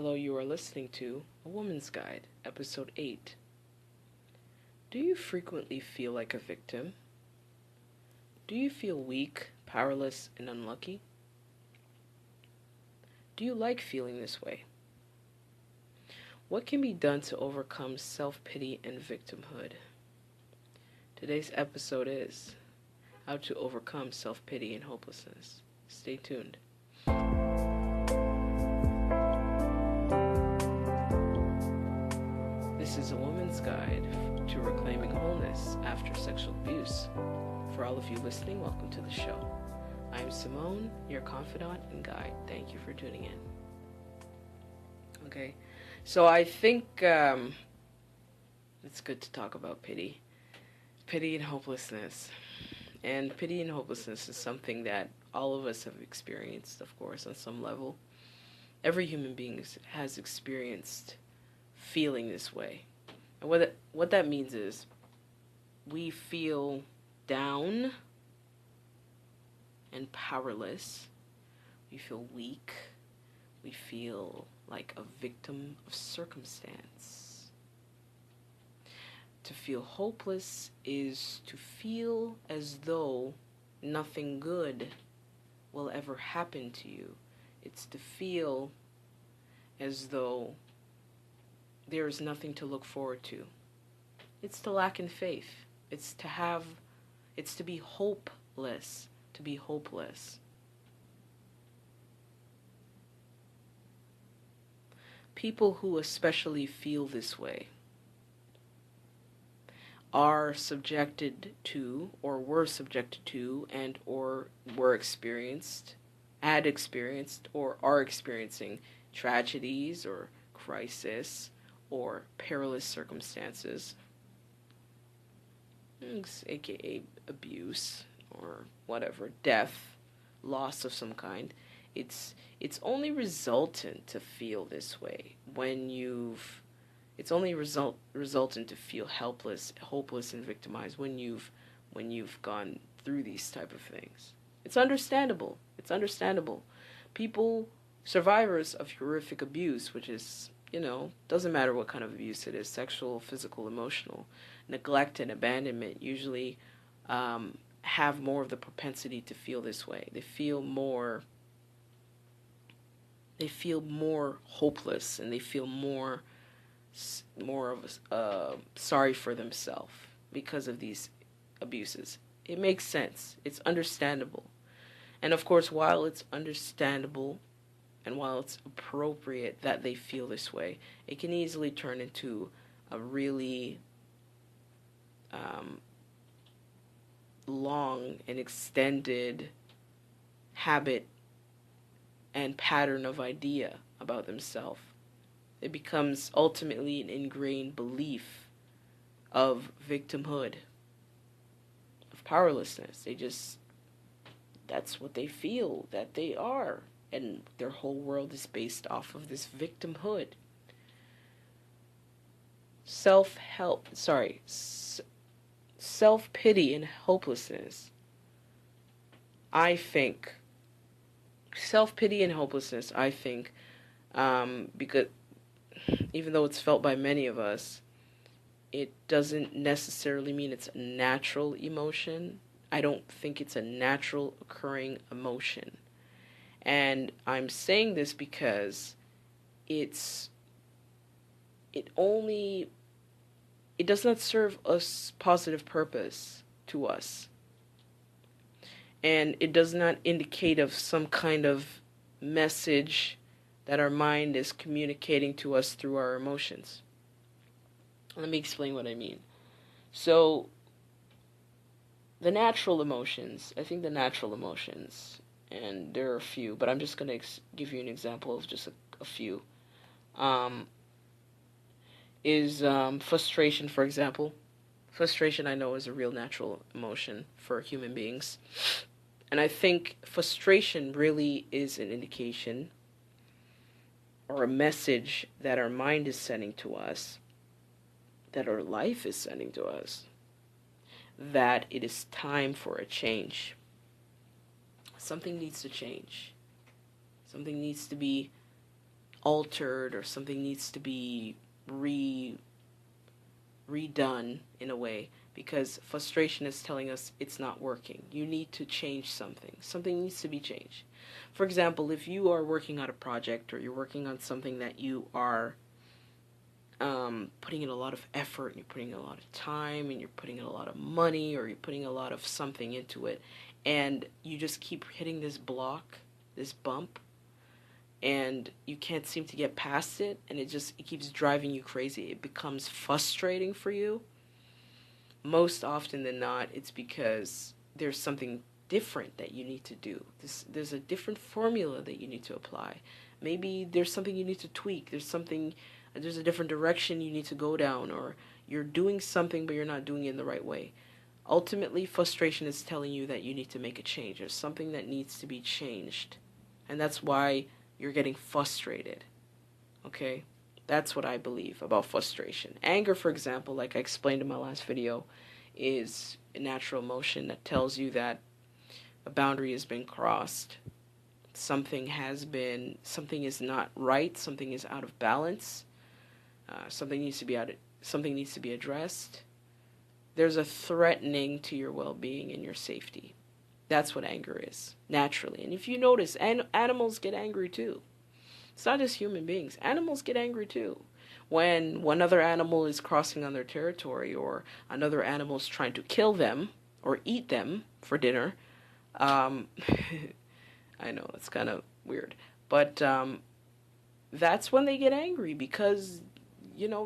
Hello, you are listening to A Woman's Guide, Episode 8. Do you frequently feel like a victim? Do you feel weak, powerless, and unlucky? Do you like feeling this way? What can be done to overcome self-pity and victimhood? Today's episode is How to Overcome Self-Pity and Hopelessness. Stay tuned. This is a woman's guide to reclaiming wholeness after sexual abuse. For all of you listening, welcome to the show. I am Simone, your confidant and guide. Thank you for tuning in. Okay, so I think it's good to talk about pity and hopelessness. And pity and hopelessness is something that all of us have experienced, of course, on some level. Every human being has experienced feeling this way. And what that means is we feel down and powerless. We feel weak. We feel like a victim of circumstance. To feel hopeless is to feel as though nothing good will ever happen to you. It's to feel as though there is nothing to look forward to. It's to lack in faith. It's to be hopeless, to be hopeless. People who especially feel this way are subjected to, or were subjected to, and or had experienced, or are experiencing tragedies or crisis or perilous circumstances, aka abuse or whatever, death, loss of some kind. It's only resultant to feel this way it's only resultant to feel helpless, hopeless, and victimized when you've gone through these type of things. It's understandable. People, survivors of horrific abuse, which is, doesn't matter what kind of abuse it is, sexual, physical, emotional, neglect and abandonment usually have more of the propensity to feel this way. They feel more hopeless, and they feel more of sorry for themselves because of these abuses. It makes sense. It's understandable. And of course, while it's understandable and while it's appropriate that they feel this way, it can easily turn into a really long and extended habit and pattern of idea about themselves. It becomes ultimately an ingrained belief of victimhood, of powerlessness. That's what they feel that they are. And their whole world is based off of this victimhood. Self-pity and hopelessness. I think, because even though it's felt by many of us, it doesn't necessarily mean it's a natural emotion. I don't think it's a natural occurring emotion. And I'm saying this because it does not serve a positive purpose to us. And it does not indicate of some kind of message that our mind is communicating to us through our emotions. Let me explain what I mean. So, I think the natural emotions, and there are a few, but I'm just going to give you an example of just a few, is frustration, for example. Frustration, I know, is a real natural emotion for human beings. And I think frustration really is an indication or a message that our mind is sending to us, that our life is sending to us, that it is time for a change. Something needs to change. Something needs to be altered, or something needs to be redone in a way, because frustration is telling us it's not working. You need to change something. Something needs to be changed. For example, if you are working on a project, or you're working on something that you are putting in a lot of effort, and you're putting in a lot of time, and you're putting in a lot of money, or you're putting a lot of something into it, and you just keep hitting this block, this bump, and you can't seem to get past it, and it keeps driving you crazy. It becomes frustrating for you. Most often than not, it's because there's something different that you need to do. There's a different formula that you need to apply. Maybe there's something you need to tweak. There's a different direction you need to go down, or you're doing something but you're not doing it in the right way. Ultimately, frustration is telling you that you need to make a change. There's something that needs to be changed. And that's why you're getting frustrated. Okay? That's what I believe about frustration. Anger, for example, like I explained in my last video, is a natural emotion that tells you that a boundary has been crossed. Something is not right, something is out of balance, something needs to be addressed. There's a threatening to your well-being and your safety. That's what anger is, naturally. And if you notice, animals get angry too. It's not just human beings. Animals get angry too. When one other animal is crossing on their territory, or another animal is trying to kill them or eat them for dinner, I know, it's kind of weird. But that's when they get angry, because,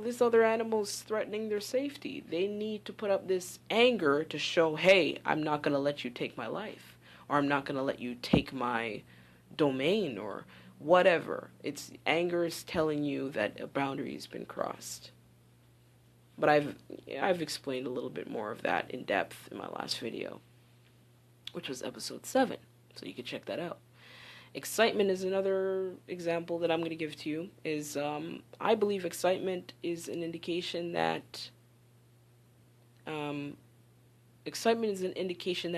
this other animal is threatening their safety. They need to put up this anger to show, hey, I'm not going to let you take my life, or I'm not going to let you take my domain, or whatever. Anger is telling you that a boundary has been crossed. But I've explained a little bit more of that in depth in my last video, which was episode 7. So you can check that out. Excitement is another example that I'm going to give to you. I believe excitement is an indication that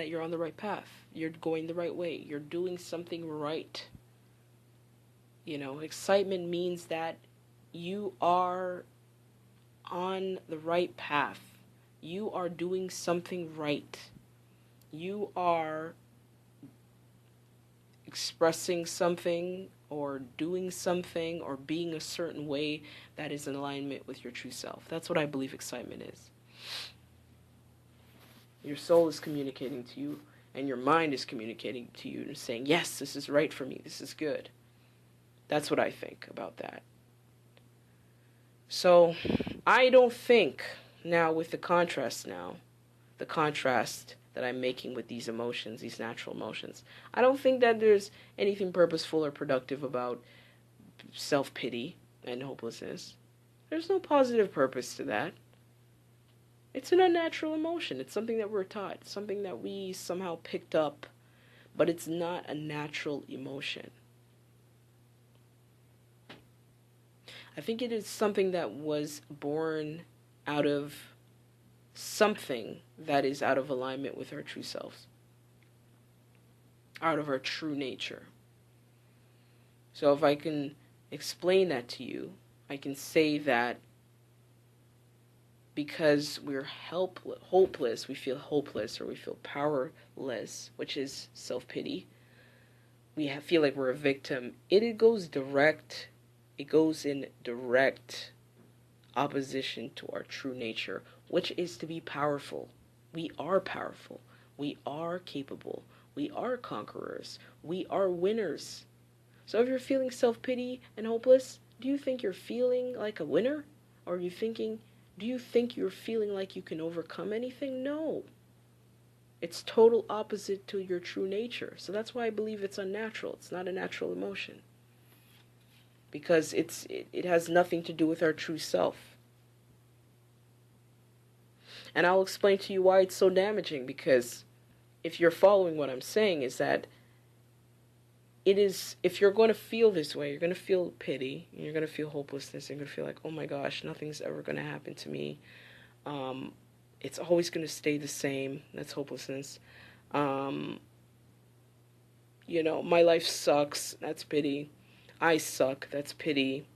you're on the right path. You're going the right way. You're doing something right. Excitement means that you are on the right path. You are doing something right. You are expressing something, or doing something, or being a certain way that is in alignment with your true self. That's what I believe excitement is. Your soul is communicating to you, and your mind is communicating to you and saying, yes, this is right for me, this is good. That's what I think about that. So, I don't think, now with the contrast that I'm making with these emotions, these natural emotions, I don't think that there's anything purposeful or productive about self-pity and hopelessness. There's no positive purpose to that. It's an unnatural emotion. It's something that we're taught, something that we somehow picked up, but it's not a natural emotion. I think it is something that was born out of something that is out of alignment with our true selves, out of our true nature. So if I can explain that to you, I can say that because we're hopeless, we feel hopeless, or we feel powerless, which is self-pity. We feel like we're a victim. It goes in direct opposition to our true nature, which is to be powerful. We are powerful. We are capable. We are conquerors. We are winners. So if you're feeling self-pity and hopeless, do you think you're feeling like a winner? Or do you think you're feeling like you can overcome anything? No. It's total opposite to your true nature. So that's why I believe it's unnatural. It's not a natural emotion. Because it has nothing to do with our true self. And I'll explain to you why it's so damaging, because if you're following what I'm saying, is that if you're going to feel this way, you're going to feel pity, and you're going to feel hopelessness, and you're going to feel like, oh my gosh, nothing's ever going to happen to me. It's always going to stay the same. That's hopelessness. My life sucks. That's pity. I suck, that's pity.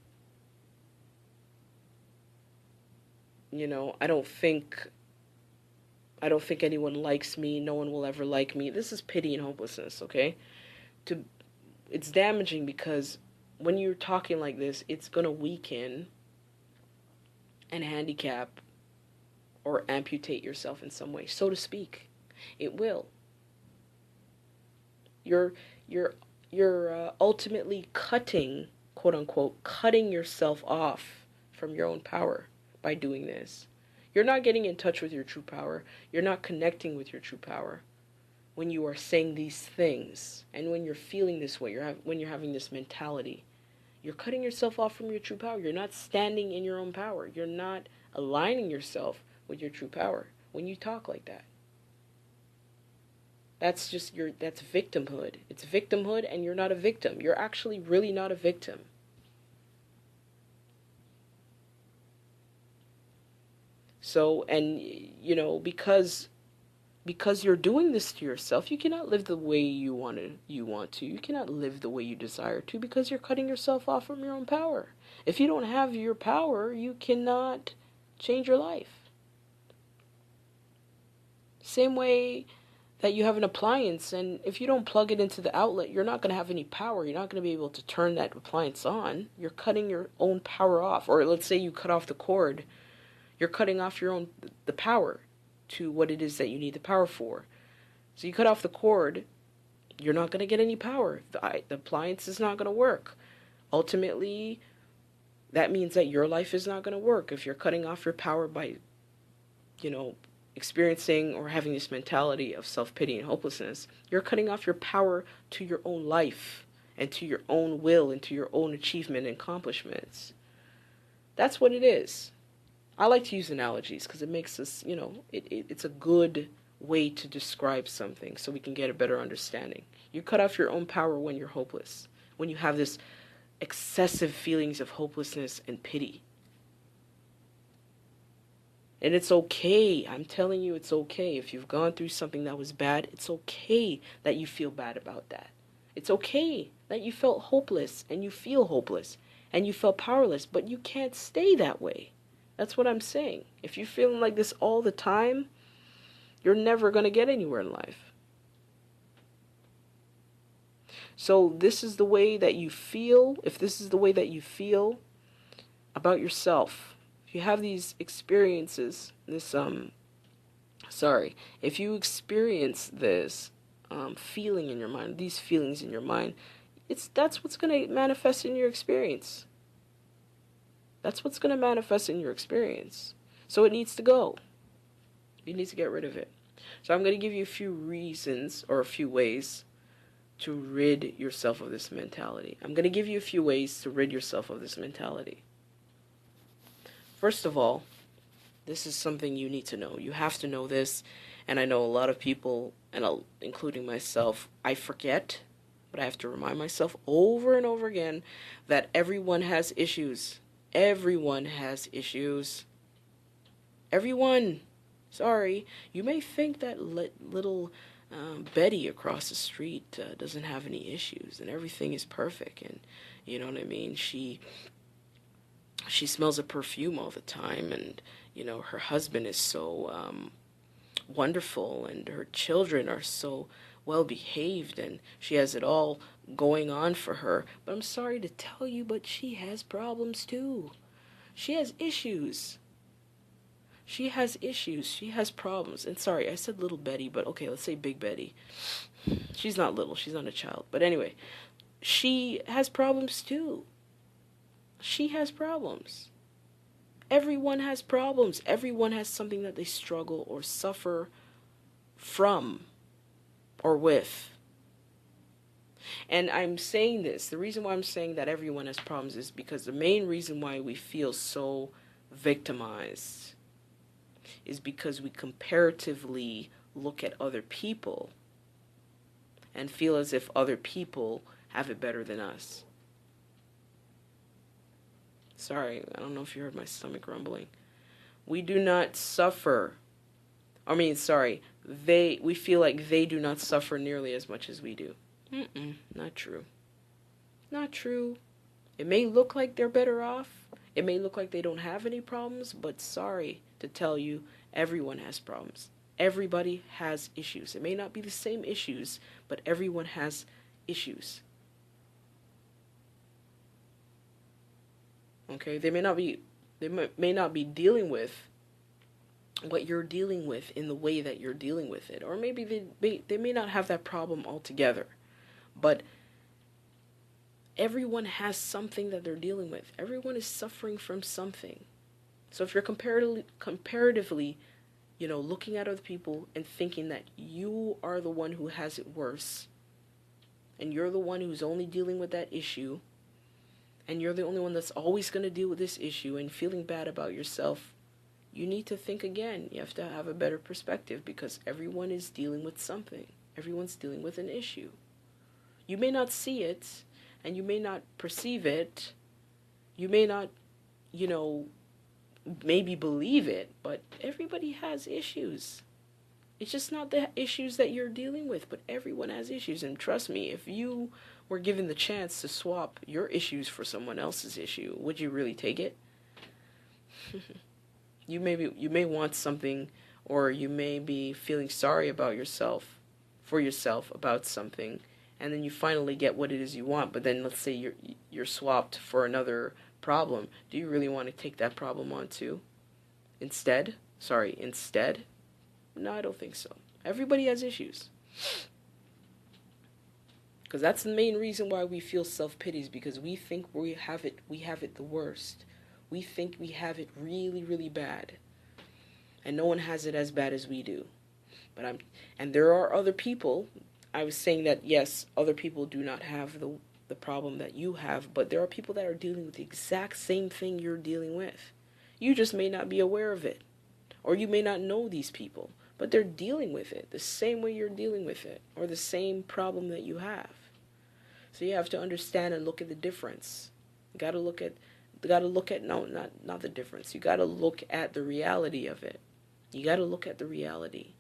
I don't think anyone likes me. No one will ever like me. This is pity and hopelessness, okay? To It's damaging because when you're talking like this, it's going to weaken and handicap or amputate yourself in some way, so to speak. It will. You're you're ultimately cutting, quote unquote, cutting yourself off from your own power by doing this. You're not getting in touch with your true power. You're not connecting with your true power when you are saying these things and when you're feeling this way. When you're having this mentality, you're cutting yourself off from your true power. You're not standing in your own power. You're not aligning yourself with your true power when you talk like that. That's victimhood. It's victimhood, and you're not a victim. You're actually really not a victim. So, and because you're doing this to yourself, you cannot live the way you want to. You cannot live the way you desire to, because you're cutting yourself off from your own power. If you don't have your power, you cannot change your life. Same way that you have an appliance, and if you don't plug it into the outlet, you're not going to have any power. You're not going to be able to turn that appliance on. You're cutting your own power off. Or let's say you cut off the cord. You're cutting off the power to what it is that you need the power for. So you cut off the cord, you're not going to get any power. The appliance is not going to work. Ultimately, that means that your life is not going to work if you're cutting off your power by, experiencing or having this mentality of self-pity and hopelessness. You're cutting off your power to your own life and to your own will and to your own achievement and accomplishments. That's what it is. I like to use analogies because it makes us, it's a good way to describe something so we can get a better understanding. You cut off your own power when you're hopeless, when you have this excessive feelings of hopelessness and pity. And it's okay. I'm telling you, it's okay. If you've gone through something that was bad, it's okay that you feel bad about that. It's okay that you felt hopeless and you feel hopeless and you felt powerless, but you can't stay that way. That's what I'm saying. If you're feeling like this all the time, you're never going to get anywhere in life. So this is the way that you feel. If this is the way that you feel about yourself, if you have these experiences, if you experience this feeling in your mind, these feelings in your mind, that's what's going to manifest in your experience. That's what's going to manifest in your experience. So it needs to go. You need to get rid of it. So I'm going to give you a few reasons or a few ways to rid yourself of this mentality. I'm going to give you a few ways to rid yourself of this mentality. First of all, this is something you need to know. You have to know this. And I know a lot of people, and including myself, I forget, but I have to remind myself over and over again that everyone has issues. Everyone has issues. Everyone. Sorry. You may think that little Betty across the street doesn't have any issues and everything is perfect, and you know what I mean? She smells a perfume all the time, and her husband is so wonderful, and her children are so well behaved, and she has it all going on for her. But I'm sorry to tell you, but she has problems too. She has issues. She has issues. She has problems. And sorry, I said little Betty, but okay, let's say Big Betty. She's not little. She's not a child. But anyway, she has problems too. She has problems. Everyone has problems. Everyone has something that they struggle or suffer from or with. And I'm saying this, the reason why I'm saying that everyone has problems is because the main reason why we feel so victimized is because we comparatively look at other people and feel as if other people have it better than us. Sorry, I don't know if you heard my stomach rumbling. We do not suffer. We feel like they do not suffer nearly as much as we do. Not true. Not true. It may look like they're better off. It may look like they don't have any problems, but sorry to tell you, everyone has problems. Everybody has issues. It may not be the same issues, but everyone has issues. Okay, they may not be dealing with what you're dealing with in the way that you're dealing with it, or maybe they may not have that problem altogether, but everyone has something that they're dealing with. Everyone is suffering from something. So if you're comparatively, looking at other people and thinking that you are the one who has it worse, and you're the one who's only dealing with that issue, and you're the only one that's always going to deal with this issue, and feeling bad about yourself, you need to think again. You have to have a better perspective, because everyone is dealing with something. Everyone's dealing with an issue. You may not see it, and you may not perceive it. You may not, maybe believe it, but everybody has issues. It's just not the issues that you're dealing with, but everyone has issues. And trust me, if you were given the chance to swap your issues for someone else's issue, would you really take it? You may want something, or you may be feeling sorry about yourself, for yourself about something, and then you finally get what it is you want, but then let's say you're swapped for another problem. Do you really want to take that problem on too? Instead? No, I don't think so. Everybody has issues. Because that's the main reason why we feel self-pity, is because we think we have it the worst. We think we have it really, really bad. And no one has it as bad as we do. And there are other people. I was saying that, yes, other people do not have the problem that you have, but there are people that are dealing with the exact same thing you're dealing with. You just may not be aware of it. Or you may not know these people, but they're dealing with it the same way you're dealing with it, or the same problem that you have. So you have to understand and look at the difference. You got to look at no, not the difference. You got to look at the reality of it. You got to look at the reality.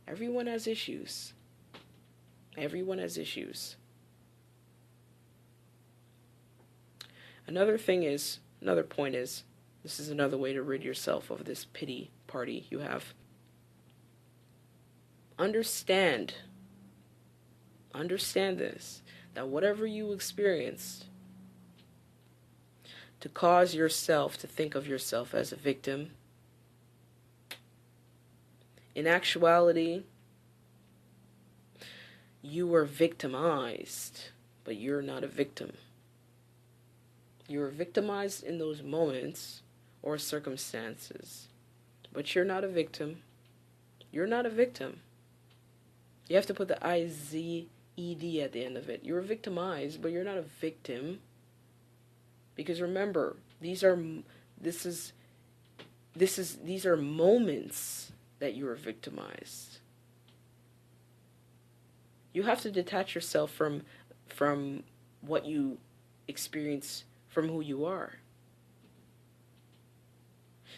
Everyone has issues. Everyone has issues. Another point is, this is another way to rid yourself of this pity party you have. Understand this, that whatever you experienced to cause yourself to think of yourself as a victim, in actuality, you were victimized, but you're not a victim. You were victimized in those moments or circumstances, but you're not a victim. You're not a victim. You have to put the I-Z-E-D at the end of it. You were victimized, but you're not a victim. Because remember, these are moments that you were victimized. You have to detach yourself from what you experience, from who you are.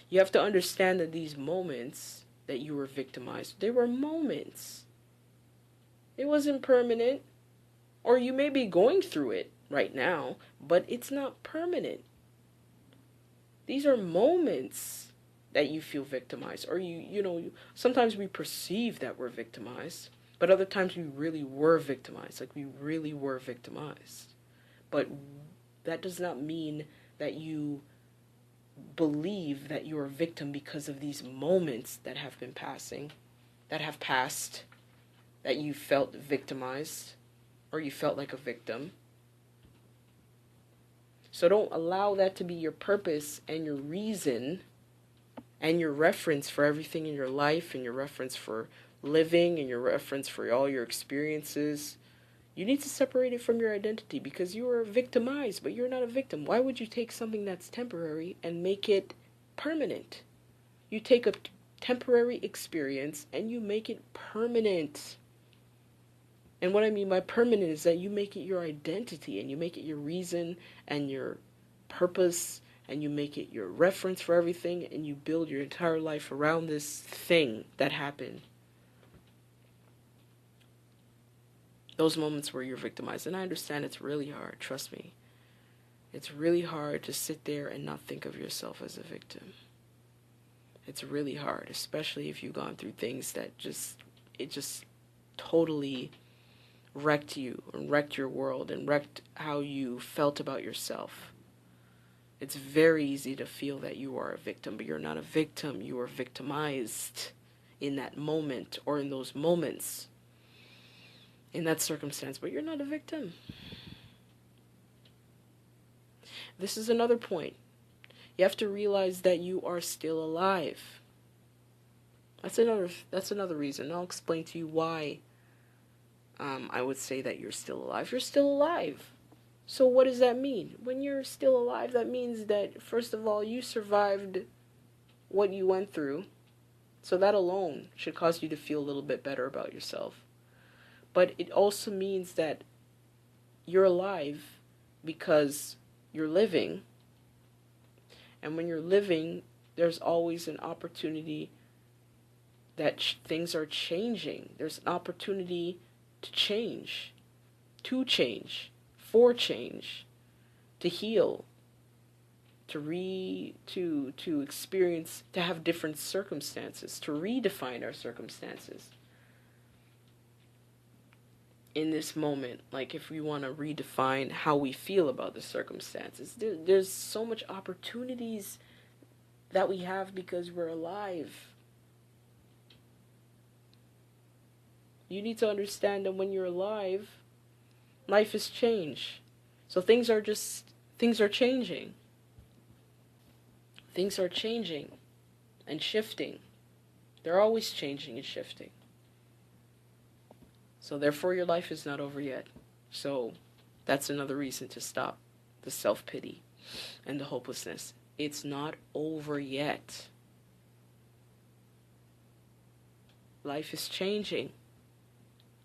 You have to understand that these moments that you were victimized, they were moments. It wasn't permanent. Or you may be going through it right now, but it's not permanent. These are moments that you feel victimized, or sometimes we perceive that we're victimized, but other times we really were victimized, like we really were victimized. But that does not mean that you believe that you're a victim because of these moments that have passed, that you felt victimized, or you felt like a victim. So don't allow that to be your purpose and your reason and your reference for everything in your life, and your reference for living, and your reference for all your experiences. You need to separate it from your identity, because you are victimized, but you're not a victim. Why would you take something that's temporary and make it permanent? You take a temporary experience and you make it permanent. And what I mean by permanent is that you make it your identity, and you make it your reason and your purpose, and you make it your reference for everything, and you build your entire life around this thing that happened. Those moments where you're victimized. And I understand it's really hard, trust me. It's really hard to sit there and not think of yourself as a victim. It's really hard, especially if you've gone through things that just totally wrecked you and wrecked your world and wrecked how you felt about yourself. It's very easy to feel that you are a victim, but you're not a victim. You are victimized in that moment or in those moments, in that circumstance, but you're not a victim. This is another point. You have to realize that you are still alive. That's another reason. I'll explain to you why I would say that you're still alive. You're still alive. So what does that mean? When you're still alive, that means that, first of all, you survived what you went through. So that alone should cause you to feel a little bit better about yourself. But it also means that you're alive because you're living. And when you're living, there's always an opportunity that things are changing. There's an opportunity to change, for change, to heal, to experience, to have different circumstances, to redefine our circumstances. In this moment, like if we want to redefine how we feel about the circumstances, there's so much opportunities that we have because we're alive. You need to understand that when you're alive, life is change. So things are changing. Things are changing and shifting. They're always changing and shifting. So therefore your life is not over yet. So that's another reason to stop the self-pity and the hopelessness. It's not over yet. Life is changing.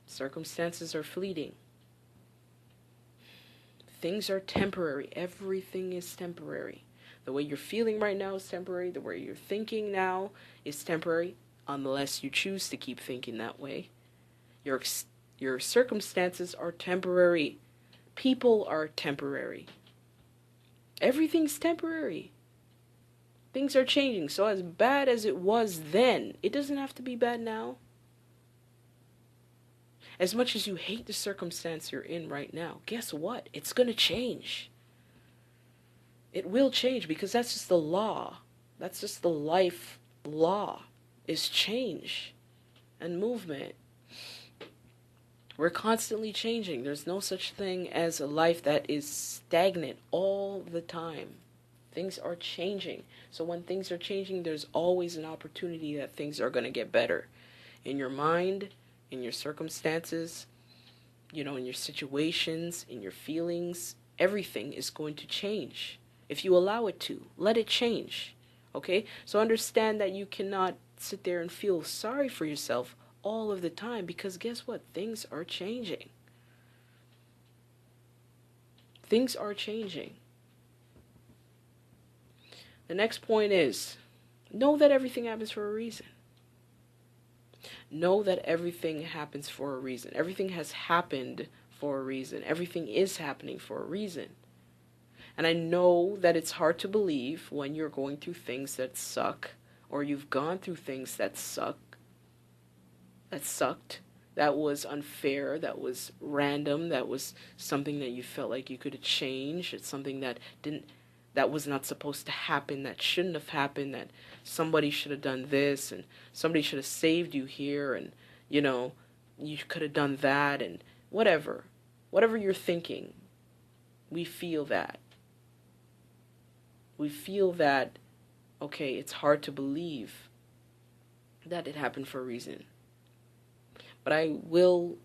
Circumstances are fleeting. Things are temporary. Everything is temporary. The way you're feeling right now is temporary. The way you're thinking now is temporary, unless you choose to keep thinking that way. Your circumstances are temporary. People are temporary. Everything's temporary. Things are changing. So as bad as it was then, it doesn't have to be bad now. As much as you hate the circumstance you're in right now, guess what? It's going to change. It will change because that's just the law. That's just the life law, is change and movement. We're constantly changing. There's no such thing as a life that is stagnant all the time. Things are changing. So when things are changing, there's always an opportunity that things are going to get better. In your mind, in your circumstances, in your situations, in your feelings, everything is going to change. If you allow it to, let it change. Okay? So understand that you cannot sit there and feel sorry for yourself all of the time, because guess what? Things are changing. Things are changing. The next point is, know that everything happens for a reason. Know that everything happens for a reason. Everything has happened for a reason. Everything is happening for a reason. And I know that it's hard to believe when you're going through things that suck, or you've gone through things that sucked, that was unfair, that was random, that was something that you felt like you could have changed. It's something that was not supposed to happen, that shouldn't have happened, that somebody should have done this, and somebody should have saved you here, and, you could have done that, and whatever you're thinking, we feel that. We feel that, okay, it's hard to believe that it happened for a reason. But I will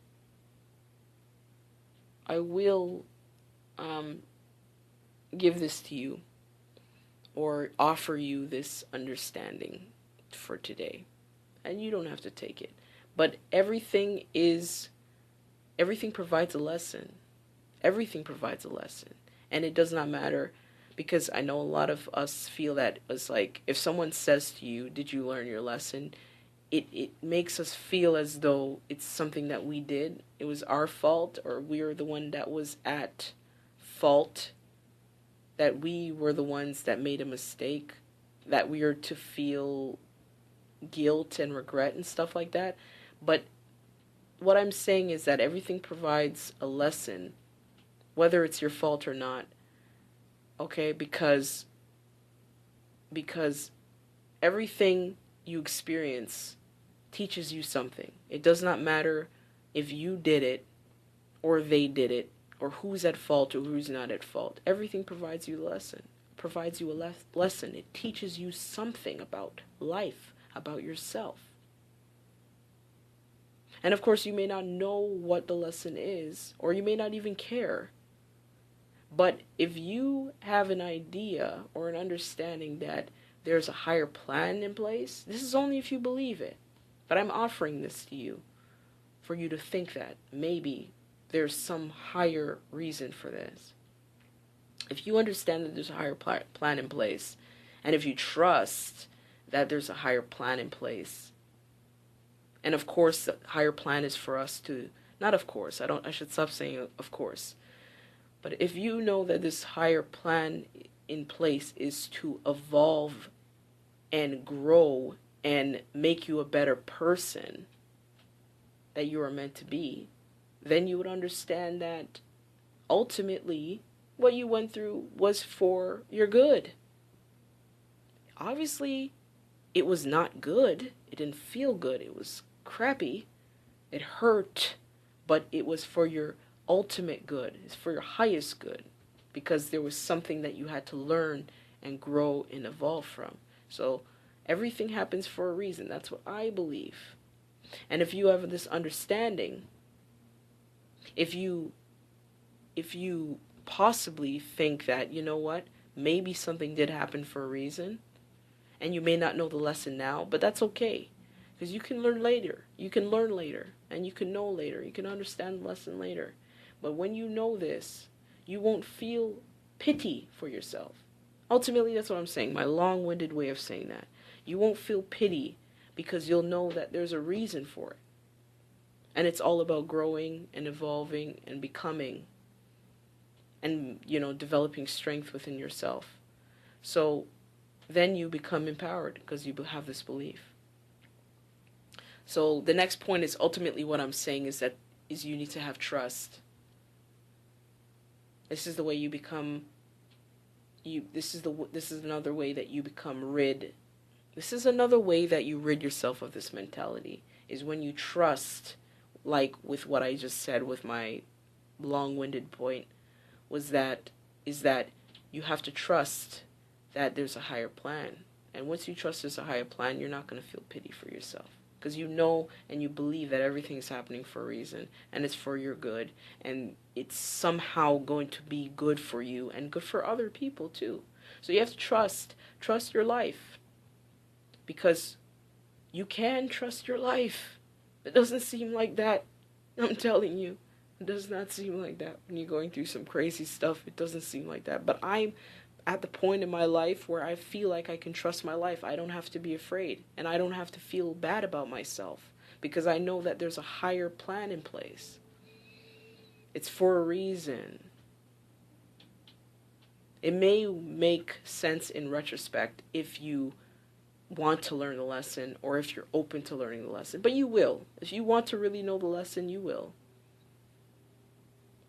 give this to you, or offer you this understanding for today. And you don't have to take it. But everything provides a lesson. Everything provides a lesson. And it does not matter, because I know a lot of us feel that it's like, if someone says to you, did you learn your lesson? It makes us feel as though it's something that we did. It was our fault, or we were the one that was at fault. that we were the ones that made a mistake, that we are to feel guilt and regret and stuff like that. But what I'm saying is that everything provides a lesson, whether it's your fault or not. Okay, because everything you experience teaches you something. It does not matter if you did it or they did it or who's at fault or who's not at fault. Everything provides you a lesson. Provides you a lesson. It teaches you something about life, about yourself. And of course, you may not know what the lesson is, or you may not even care. But if you have an idea or an understanding that there's a higher plan in place, this is only if you believe it. But I'm offering this to you for you to think that maybe there's some higher reason for this. If you understand that there's a higher plan in place, and if you trust that there's a higher plan in place, and of course the higher plan is for us to, not of course, I should stop saying of course, but if you know that this higher plan in place is to evolve and grow and make you a better person that you are meant to be, then you would understand that ultimately what you went through was for your good. Obviously, it was not good. It didn't feel good. It was crappy. It hurt, but it was for your ultimate good. It's for your highest good, because there was something that you had to learn and grow and evolve from. So everything happens for a reason. That's what I believe. And if you have this understanding, if you possibly think that, you know what, maybe something did happen for a reason, and you may not know the lesson now, but that's okay, because you can learn later. You can learn later, and you can know later. You can understand the lesson later. But when you know this, you won't feel pity for yourself. Ultimately, that's what I'm saying, my long-winded way of saying that. You won't feel pity because you'll know that there's a reason for it. And it's all about growing and evolving and becoming and, developing strength within yourself. So then you become empowered because you have this belief. So the next point is ultimately what I'm saying is you need to have trust. This is the way you become this is another way that you become rid. This is another way that you rid yourself of this mentality, is when you trust, like with what I just said with my long-winded point, is that you have to trust that there's a higher plan. And once you trust there's a higher plan, you're not going to feel pity for yourself. Because you know and you believe that everything's happening for a reason, and it's for your good, and it's somehow going to be good for you and good for other people too. So you have to trust your life, because you can trust your life. It doesn't seem like that. I'm telling you, it does not seem like that when you're going through some crazy stuff. It doesn't seem like that. But I'm at the point in my life where I feel like I can trust my life. I don't have to be afraid, and I don't have to feel bad about myself, because I know that there's a higher plan in place. It's for a reason. It may make sense in retrospect if you want to learn the lesson, or if you're open to learning the lesson, but you will. If you want to really know the lesson, you will.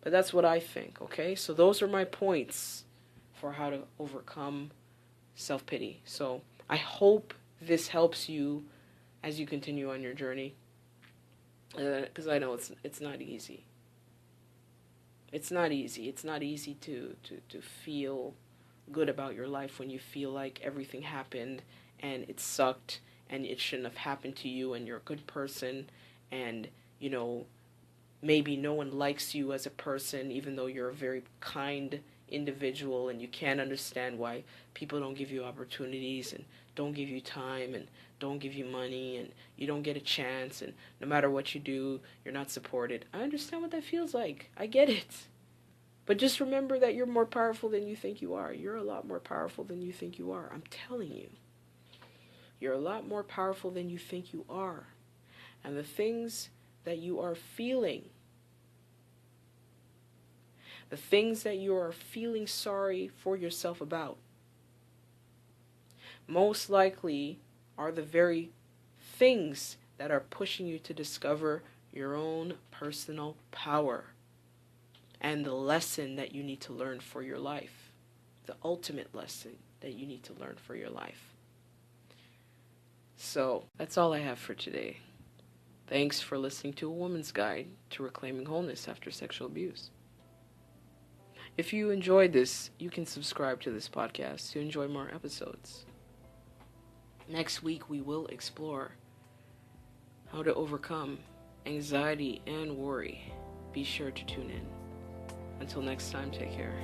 But that's what I think, okay? So those are my points for how to overcome self-pity. So I hope this helps you as you continue on your journey, because I know it's not easy. It's not easy. It's not easy to feel good about your life when you feel like everything happened and it sucked and it shouldn't have happened to you, and you're a good person, and maybe no one likes you as a person even though you're a very kind individual, and you can't understand why people don't give you opportunities and don't give you time and don't give you money, and you don't get a chance, and no matter what you do, you're not supported. I understand what that feels like. I get it. But just remember that you're more powerful than you think you are. You're a lot more powerful than you think you are. I'm telling you. You're a lot more powerful than you think you are. And the things that you are feeling The things that you are feeling sorry for yourself about most likely are the very things that are pushing you to discover your own personal power and the lesson that you need to learn for your life, the ultimate lesson that you need to learn for your life. So that's all I have for today. Thanks for listening to A Woman's Guide to Reclaiming Wholeness After Sexual Abuse. If you enjoyed this, you can subscribe to this podcast to enjoy more episodes. Next week, we will explore how to overcome anxiety and worry. Be sure to tune in. Until next time, take care.